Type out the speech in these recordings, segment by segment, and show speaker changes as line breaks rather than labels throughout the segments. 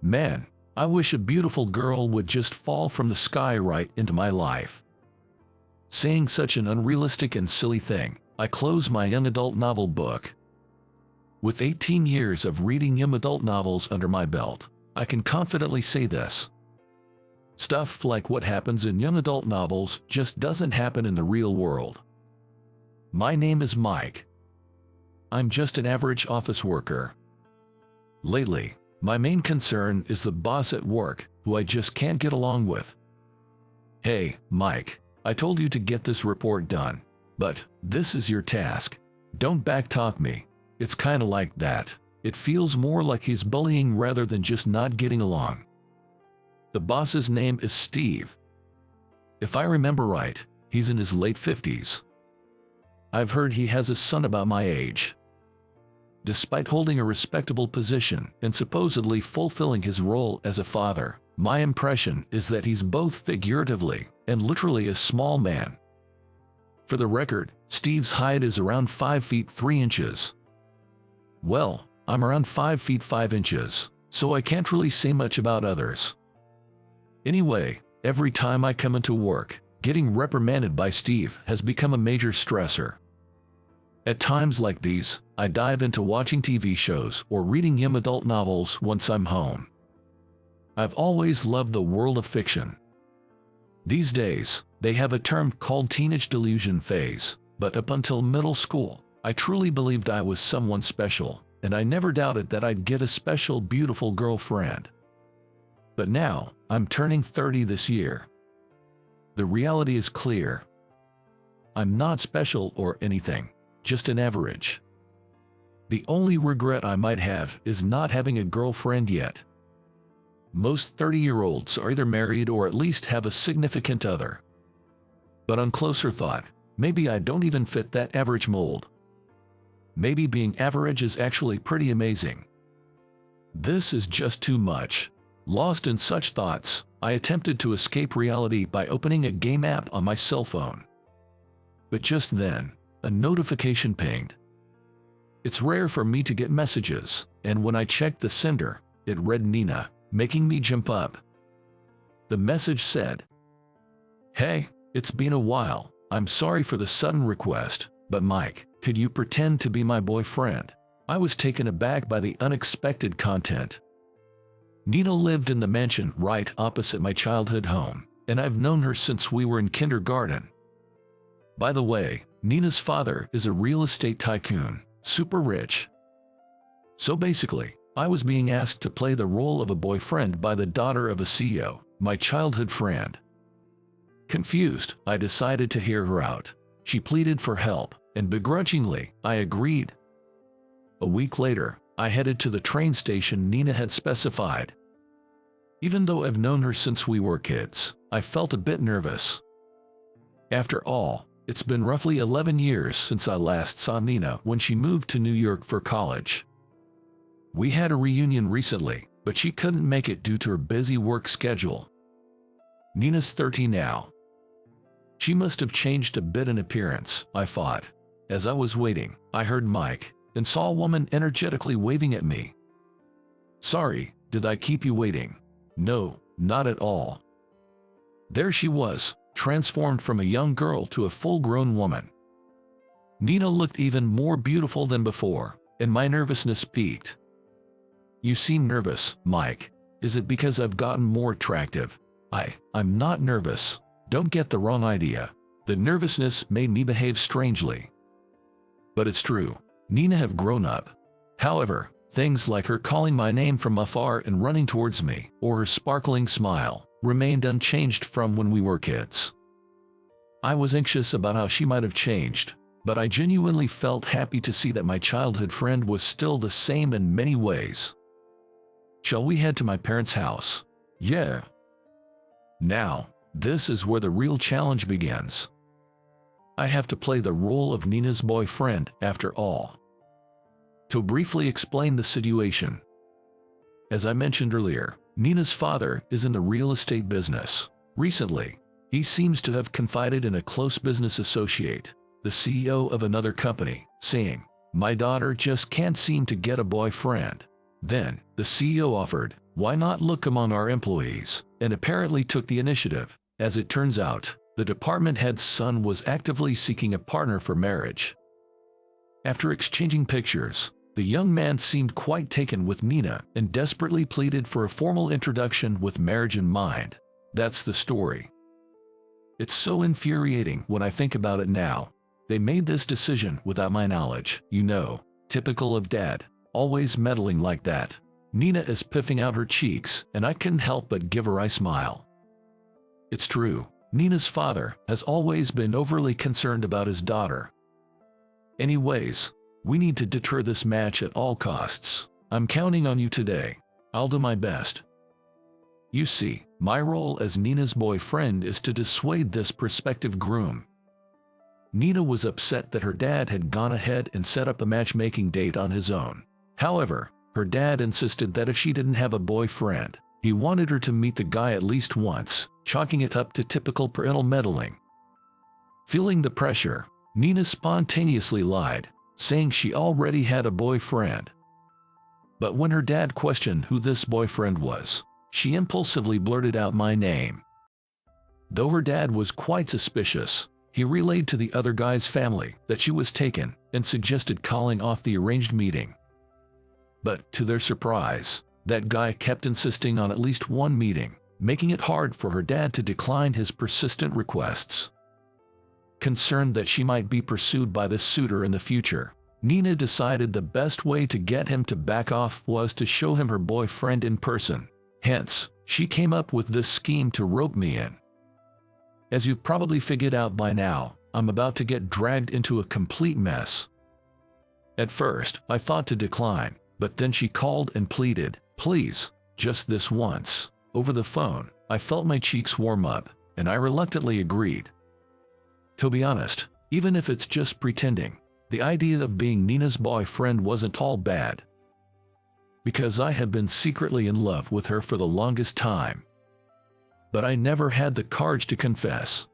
Man, I wish a beautiful girl would just fall from the sky right into my life. Saying such an unrealistic and silly thing, I close my young adult novel book. With 18 years of reading young adult novels under my belt, I can confidently say this. Stuff like what happens in young adult novels just doesn't happen in the real world. My name is Mike. I'm just an average office worker. Lately, my main concern is the boss at work, who I just can't get along with. Hey, Mike, I told you to get this report done, but this is your task. Don't backtalk me. It's kinda like that. It feels more like he's bullying rather than just not getting along. The boss's name is Steve. If I remember right, he's in his late 50s. I've heard he has a son about my age. Despite holding a respectable position and supposedly fulfilling his role as a father, my impression is that he's both figuratively and literally a small man. For the record, Steve's height is around 5 feet 3 inches. Well, I'm around 5 feet 5 inches, so I can't really say much about others. Anyway, every time I come into work, getting reprimanded by Steve has become a major stressor. At times like these, I dive into watching TV shows or reading young adult novels once I'm home. I've always loved the world of fiction. These days, they have a term called teenage delusion phase, but up until middle school, I truly believed I was someone special, and I never doubted that I'd get a special, beautiful girlfriend. But now, I'm turning 30 this year. The reality is clear. I'm not special or anything, just an average. The only regret I might have is not having a girlfriend yet. Most 30-year-olds are either married or at least have a significant other. But on closer thought, maybe I don't even fit that average mold. Maybe being average is actually pretty amazing. This is just too much. Lost in such thoughts, I attempted to escape reality by opening a game app on my cell phone. But just then, a notification pinged. It's rare for me to get messages, and when I checked the sender, it read Nina, making me jump up. The message said, "Hey, it's been a while. I'm sorry for the sudden request, but Mike, could you pretend to be my boyfriend?" I was taken aback by the unexpected content. Nina lived in the mansion right opposite my childhood home, and I've known her since we were in kindergarten. By the way, Nina's father is a real estate tycoon, super rich. So basically, I was being asked to play the role of a boyfriend by the daughter of a CEO, my childhood friend. Confused, I decided to hear her out. She pleaded for help, and begrudgingly, I agreed. A week later, I headed to the train station Nina had specified. Even though I've known her since we were kids, I felt a bit nervous. After all, it's been roughly 11 years since I last saw Nina when she moved to New York for college. We had a reunion recently, but she couldn't make it due to her busy work schedule. Nina's 30 now. She must have changed a bit in appearance, I thought. As I was waiting, I heard Mike, and saw a woman energetically waving at me. "Sorry, did I keep you waiting?" "No, not at all." There she was, transformed from a young girl to a full-grown woman. Nina looked even more beautiful than before, and my nervousness peaked. "You seem nervous, Mike. Is it because I've gotten more attractive?" I'm not nervous. Don't get the wrong idea. The nervousness made me behave strangely. But it's true. Nina have grown up. However, things like her calling my name from afar and running towards me, or her sparkling smile, remained unchanged from when we were kids. I was anxious about how she might have changed, but I genuinely felt happy to see that my childhood friend was still the same in many ways. "Shall we head to my parents' house?" "Yeah." Now, this is where the real challenge begins. I have to play the role of Nina's boyfriend, after all. To briefly explain the situation. As I mentioned earlier, Nina's father is in the real estate business. Recently, he seems to have confided in a close business associate, the CEO of another company, saying, "My daughter just can't seem to get a boyfriend." Then, the CEO offered, Why not look among our employees? And apparently took the initiative. As it turns out, the department head's son was actively seeking a partner for marriage. After exchanging pictures, the young man seemed quite taken with Nina and desperately pleaded for a formal introduction with marriage in mind. That's the story. It's so infuriating when I think about it now. They made this decision without my knowledge, you know, typical of Dad, always meddling like that. Nina is puffing out her cheeks, and I couldn't help but give her a smile. It's true, Nina's father has always been overly concerned about his daughter. Anyways, we need to deter this match at all costs. I'm counting on you today. I'll do my best. You see, my role as Nina's boyfriend is to dissuade this prospective groom. Nina was upset that her dad had gone ahead and set up a matchmaking date on his own. However, her dad insisted that if she didn't have a boyfriend, he wanted her to meet the guy at least once, chalking it up to typical parental meddling. Feeling the pressure, Nina spontaneously lied, saying she already had a boyfriend. But when her dad questioned who this boyfriend was, she impulsively blurted out my name. Though her dad was quite suspicious, he relayed to the other guy's family that she was taken and suggested calling off the arranged meeting. But to their surprise, that guy kept insisting on at least one meeting, making it hard for her dad to decline his persistent requests. Concerned that she might be pursued by this suitor in the future, Nina decided the best way to get him to back off was to show him her boyfriend in person. Hence, she came up with this scheme to rope me in. As you've probably figured out by now, I'm about to get dragged into a complete mess. At first, I thought to decline, but then she called and pleaded, "Please, just this once." Over the phone, I felt my cheeks warm up, and I reluctantly agreed. To be honest, even if it's just pretending, the idea of being Nina's boyfriend wasn't all bad. Because I had been secretly in love with her for the longest time. But I never had the courage to confess.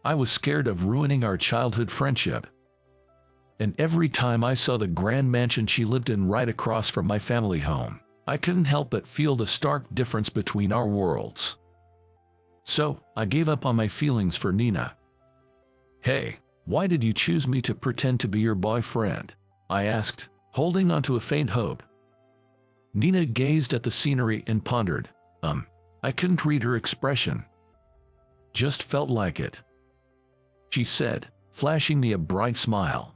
I was scared of ruining our childhood friendship. And every time I saw the grand mansion she lived in right across from my family home, I couldn't help but feel the stark difference between our worlds. So, I gave up on my feelings for Nina. "Hey, why did you choose me to pretend to be your boyfriend?" I asked, holding on to a faint hope. Nina gazed at the scenery and pondered. I couldn't read her expression. Just felt like it. She said, flashing me a bright smile.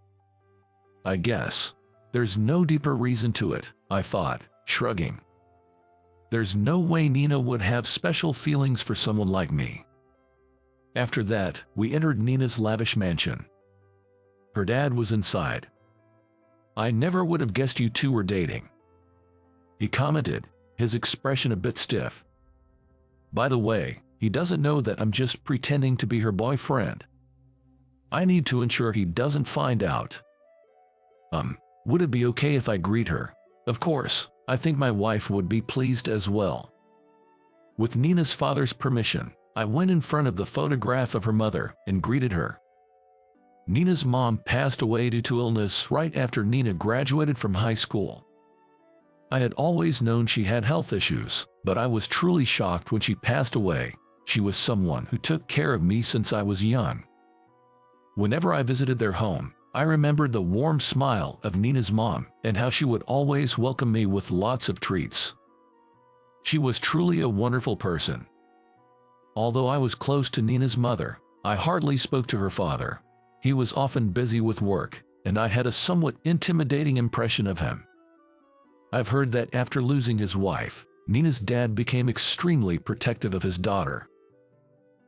"I guess. There's no deeper reason to it," I thought, shrugging. There's no way Nina would have special feelings for someone like me. After that, we entered Nina's lavish mansion. Her dad was inside. "I never would have guessed you two were dating," he commented, his expression a bit stiff. "By the way, he doesn't know that I'm just pretending to be her boyfriend. I need to ensure he doesn't find out. Would it be okay if I greet her? Of course, I think my wife would be pleased as well." With Nina's father's permission, I went in front of the photograph of her mother and greeted her. Nina's mom passed away due to illness right after Nina graduated from high school. I had always known she had health issues, but I was truly shocked when she passed away. She was someone who took care of me since I was young. Whenever I visited their home, I remembered the warm smile of Nina's mom and how she would always welcome me with lots of treats. She was truly a wonderful person. Although I was close to Nina's mother, I hardly spoke to her father. He was often busy with work, and I had a somewhat intimidating impression of him. I've heard that after losing his wife, Nina's dad became extremely protective of his daughter.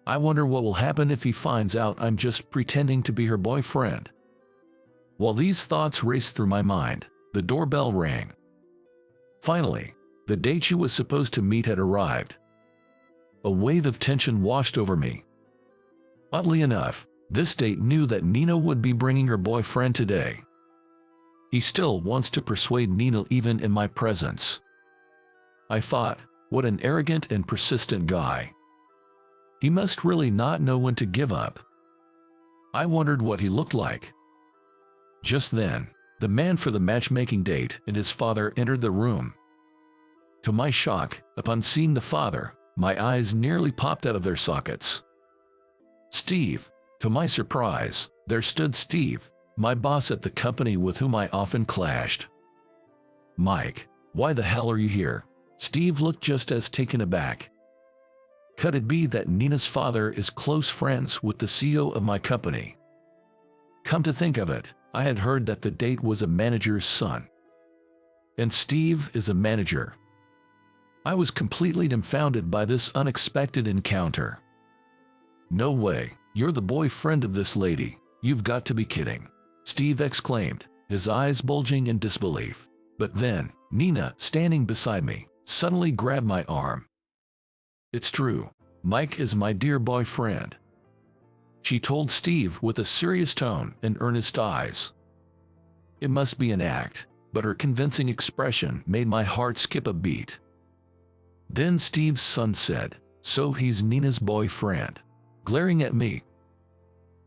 I wonder what will happen if he finds out I'm just pretending to be her boyfriend. While these thoughts raced through my mind, the doorbell rang. Finally, the date she was supposed to meet had arrived. A wave of tension washed over me. Oddly enough, this date knew that Nina would be bringing her boyfriend today. He still wants to persuade Nina even in my presence. I thought, what an arrogant and persistent guy. He must really not know when to give up. I wondered what he looked like. Just then, the man for the matchmaking date and his father entered the room. To my shock, upon seeing the father, my eyes nearly popped out of their sockets. Steve. To my surprise, there stood Steve, my boss at the company with whom I often clashed. Mike, why the hell are you here? Steve looked just as taken aback. Could it be that Nina's father is close friends with the CEO of my company? Come to think of it, I had heard that the date was a manager's son. And Steve is a manager. I was completely dumbfounded by this unexpected encounter. No way, you're the boyfriend of this lady, you've got to be kidding, Steve exclaimed, his eyes bulging in disbelief. But then, Nina, standing beside me, suddenly grabbed my arm. It's true, Mike is my dear boyfriend, she told Steve with a serious tone and earnest eyes. It must be an act, but her convincing expression made my heart skip a beat. Then Steve's son said, so he's Nina's boyfriend, glaring at me.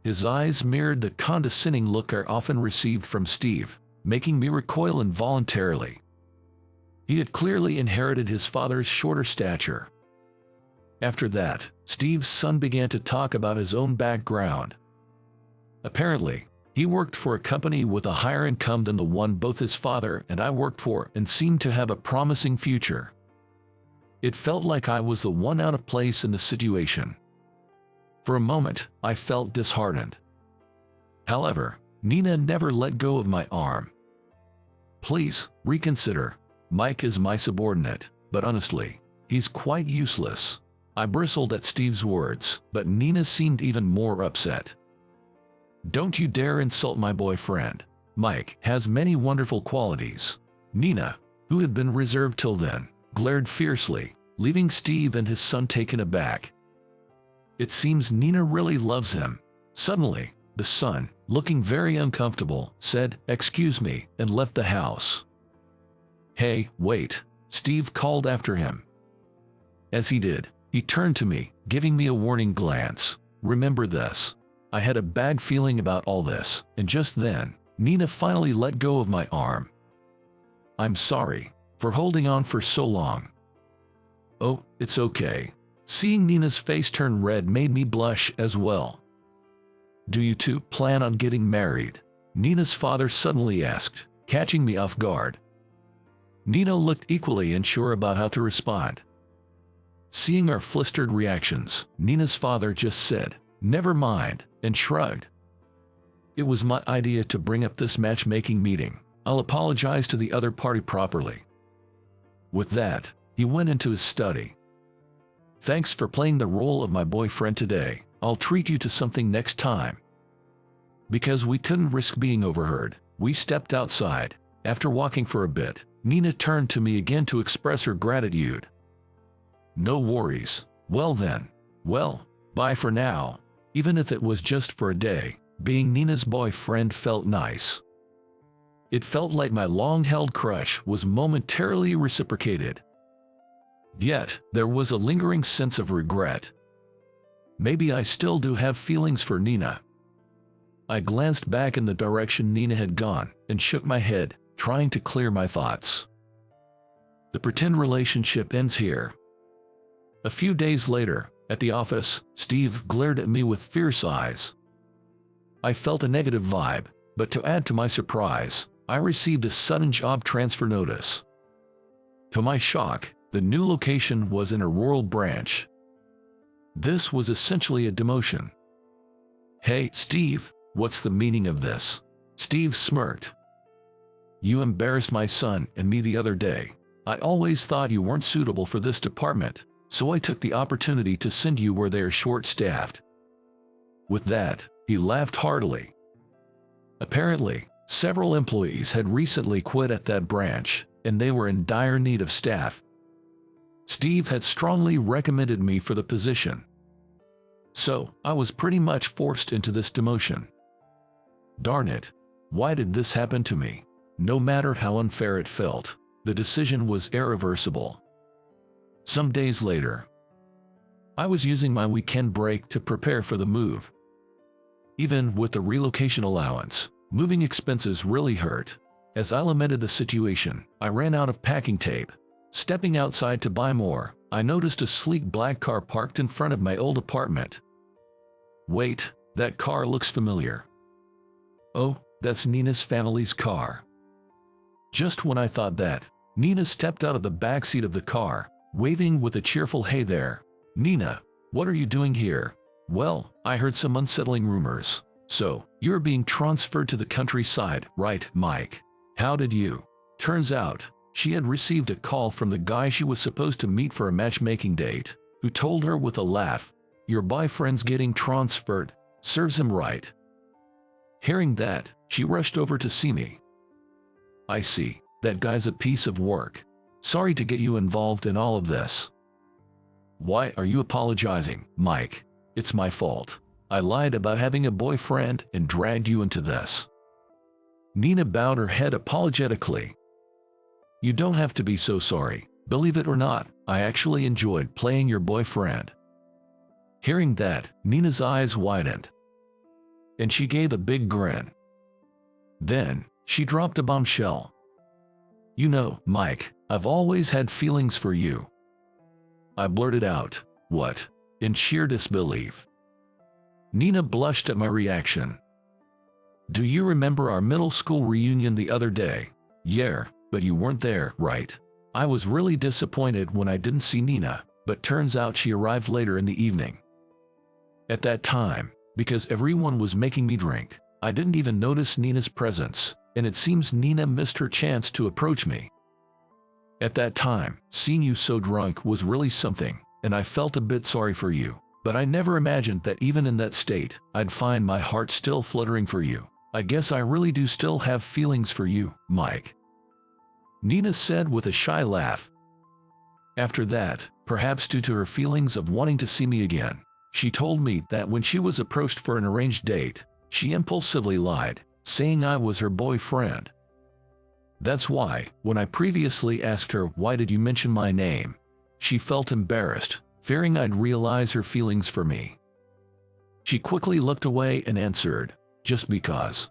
His eyes mirrored the condescending look I often received from Steve, making me recoil involuntarily. He had clearly inherited his father's shorter stature. After that, Steve's son began to talk about his own background. Apparently, he worked for a company with a higher income than the one both his father and I worked for and seemed to have a promising future. It felt like I was the one out of place in the situation. For a moment, I felt disheartened. However, Nina never let go of my arm. Please, reconsider. Mike is my subordinate, but honestly, he's quite useless. I bristled at Steve's words, but Nina seemed even more upset. Don't you dare insult my boyfriend. Mike has many wonderful qualities. Nina, who had been reserved till then, glared fiercely, leaving Steve and his son taken aback. It seems Nina really loves him. Suddenly, the son, looking very uncomfortable, said, "Excuse me," and left the house. Hey, wait, Steve called after him. As he did, he turned to me, giving me a warning glance. Remember this. I had a bad feeling about all this, and just then, Nina finally let go of my arm. I'm sorry for holding on for so long. Oh, it's okay. Seeing Nina's face turn red made me blush as well. Do you two plan on getting married? Nina's father suddenly asked, catching me off guard. Nina looked equally unsure about how to respond. Seeing our flustered reactions, Nina's father just said, "Never mind," and shrugged. It was my idea to bring up this matchmaking meeting. I'll apologize to the other party properly. With that, he went into his study. Thanks for playing the role of my boyfriend today. I'll treat you to something next time. Because we couldn't risk being overheard, we stepped outside. After walking for a bit, Nina turned to me again to express her gratitude. No worries. Well then. Well, bye for now. Even if it was just for a day, being Nina's boyfriend felt nice. It felt like my long-held crush was momentarily reciprocated. Yet, there was a lingering sense of regret. Maybe I still do have feelings for Nina. I glanced back in the direction Nina had gone and shook my head, trying to clear my thoughts. The pretend relationship ends here. A few days later, at the office, Steve glared at me with fierce eyes. I felt a negative vibe, but to add to my surprise, I received a sudden job transfer notice. To my shock, the new location was in a rural branch. This was essentially a demotion. Hey, Steve, what's the meaning of this? Steve smirked. You embarrassed my son and me the other day. I always thought you weren't suitable for this department, so I took the opportunity to send you where they are short-staffed. With that, he laughed heartily. Apparently, several employees had recently quit at that branch, and they were in dire need of staff. Steve had strongly recommended me for the position. So, I was pretty much forced into this demotion. Darn it, why did this happen to me? No matter how unfair it felt, the decision was irreversible. Some days later, I was using my weekend break to prepare for the move. Even with the relocation allowance, moving expenses really hurt. As I lamented the situation, I ran out of packing tape. Stepping outside to buy more, I noticed a sleek black car parked in front of my old apartment. Wait, that car looks familiar. Oh, that's Nina's family's car. Just when I thought that, Nina stepped out of the backseat of the car, waving with a cheerful "Hey there, Nina, what are you doing here?" "Well, I heard some unsettling rumors. So, you're being transferred to the countryside, right, Mike? How did you?" Turns out, she had received a call from the guy she was supposed to meet for a matchmaking date, who told her with a laugh, "Your boyfriend's getting transferred, serves him right." Hearing that, she rushed over to see me. "I see, that guy's a piece of work. Sorry to get you involved in all of this." "Why are you apologizing, Mike? It's my fault. I lied about having a boyfriend and dragged you into this." Nina bowed her head apologetically. "You don't have to be so sorry. Believe it or not, I actually enjoyed playing your boyfriend." Hearing that, Nina's eyes widened, and she gave a big grin. Then, she dropped a bombshell. "You know, Mike, I've always had feelings for you." I blurted out, "What?" in sheer disbelief. Nina blushed at my reaction. "Do you remember our middle school reunion the other day?" "Yeah, but you weren't there, right?" I was really disappointed when I didn't see Nina, but turns out she arrived later in the evening. At that time, because everyone was making me drink, I didn't even notice Nina's presence, and it seems Nina missed her chance to approach me. At that time, seeing you so drunk was really something, and I felt a bit sorry for you, but I never imagined that even in that state, I'd find my heart still fluttering for you. I guess I really do still have feelings for you, Mike," Nina said with a shy laugh. After that, perhaps due to her feelings of wanting to see me again, she told me that when she was approached for an arranged date, she impulsively lied, saying I was her boyfriend. That's why, when I previously asked her why did you mention my name, she felt embarrassed, fearing I'd realize her feelings for me. She quickly looked away and answered, "Just because."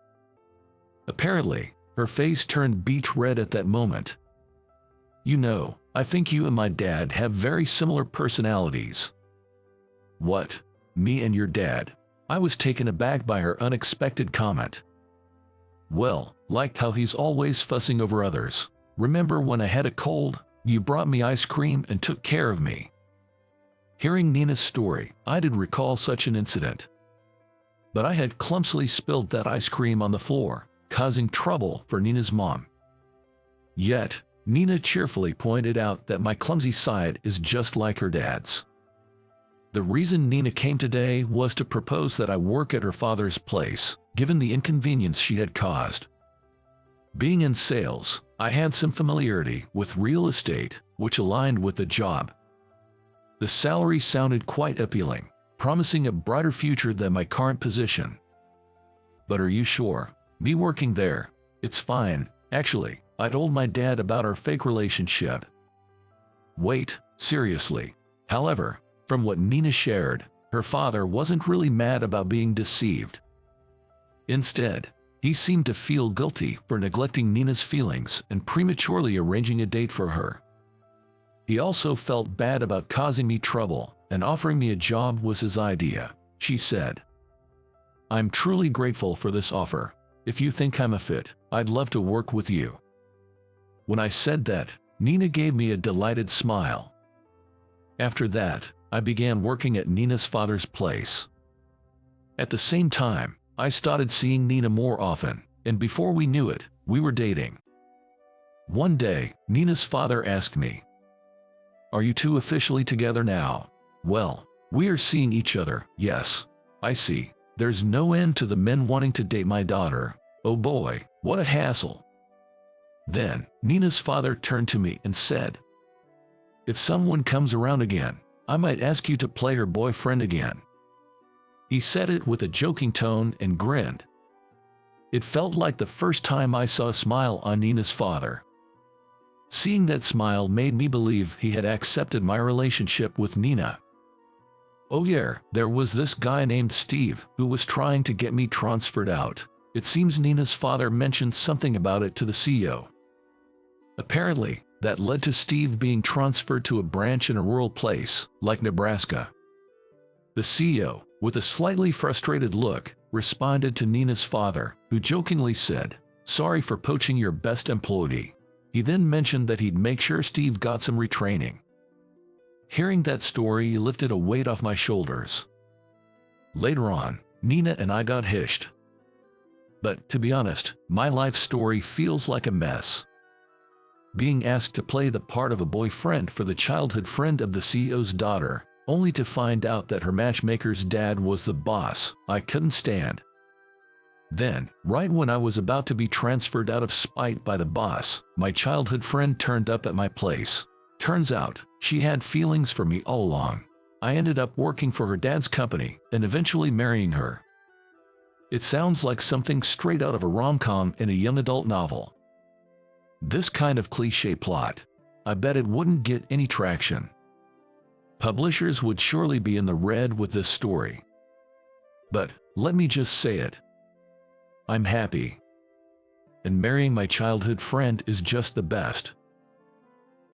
Apparently, her face turned beet red at that moment. "You know, I think you and my dad have very similar personalities." "What? Me and your dad?" I was taken aback by her unexpected comment. "Well, like how he's always fussing over others. Remember when I had a cold, you brought me ice cream and took care of me?" Hearing Nina's story, I did recall such an incident. But I had clumsily spilled that ice cream on the floor, causing trouble for Nina's mom. Yet, Nina cheerfully pointed out that my clumsy side is just like her dad's. The reason Nina came today was to propose that I work at her father's place, given the inconvenience she had caused. Being in sales, I had some familiarity with real estate, which aligned with the job. The salary sounded quite appealing, promising a brighter future than my current position. "But are you sure? Me working there? It's fine, actually. I told my dad about our fake relationship." "Wait, seriously?" However, from what Nina shared, her father wasn't really mad about being deceived. Instead, he seemed to feel guilty for neglecting Nina's feelings and prematurely arranging a date for her. He also felt bad about causing me trouble, and offering me a job was his idea, she said. "I'm truly grateful for this offer. If you think I'm a fit, I'd love to work with you." When I said that, Nina gave me a delighted smile. After that, I began working at Nina's father's place. At the same time, I started seeing Nina more often, and before we knew it, we were dating. One day, Nina's father asked me, "Are you two officially together now?" "Well, we are seeing each other, yes." "I see. There's no end to the men wanting to date my daughter. Oh boy, what a hassle." Then, Nina's father turned to me and said, "If someone comes around again, I might ask you to play her boyfriend again." He said it with a joking tone and grinned. It felt like the first time I saw a smile on Nina's father. Seeing that smile made me believe he had accepted my relationship with Nina. Oh yeah, there was this guy named Steve who was trying to get me transferred out. It seems Nina's father mentioned something about it to the CEO. Apparently, that led to Steve being transferred to a branch in a rural place, like Nebraska. The CEO, with a slightly frustrated look, responded to Nina's father, who jokingly said, "Sorry for poaching your best employee." He then mentioned that he'd make sure Steve got some retraining. Hearing that story lifted a weight off my shoulders. Later on, Nina and I got hitched. But to be honest, my life story feels like a mess. Being asked to play the part of a boyfriend for the childhood friend of the CEO's daughter, only to find out that her matchmaker's dad was the boss, I couldn't stand. Then, right when I was about to be transferred out of spite by the boss, my childhood friend turned up at my place. Turns out, she had feelings for me all along. I ended up working for her dad's company and eventually marrying her. It sounds like something straight out of a rom-com in a young adult novel. This kind of cliché plot, I bet it wouldn't get any traction. Publishers would surely be in the red with this story. But, let me just say it. I'm happy. And marrying my childhood friend is just the best.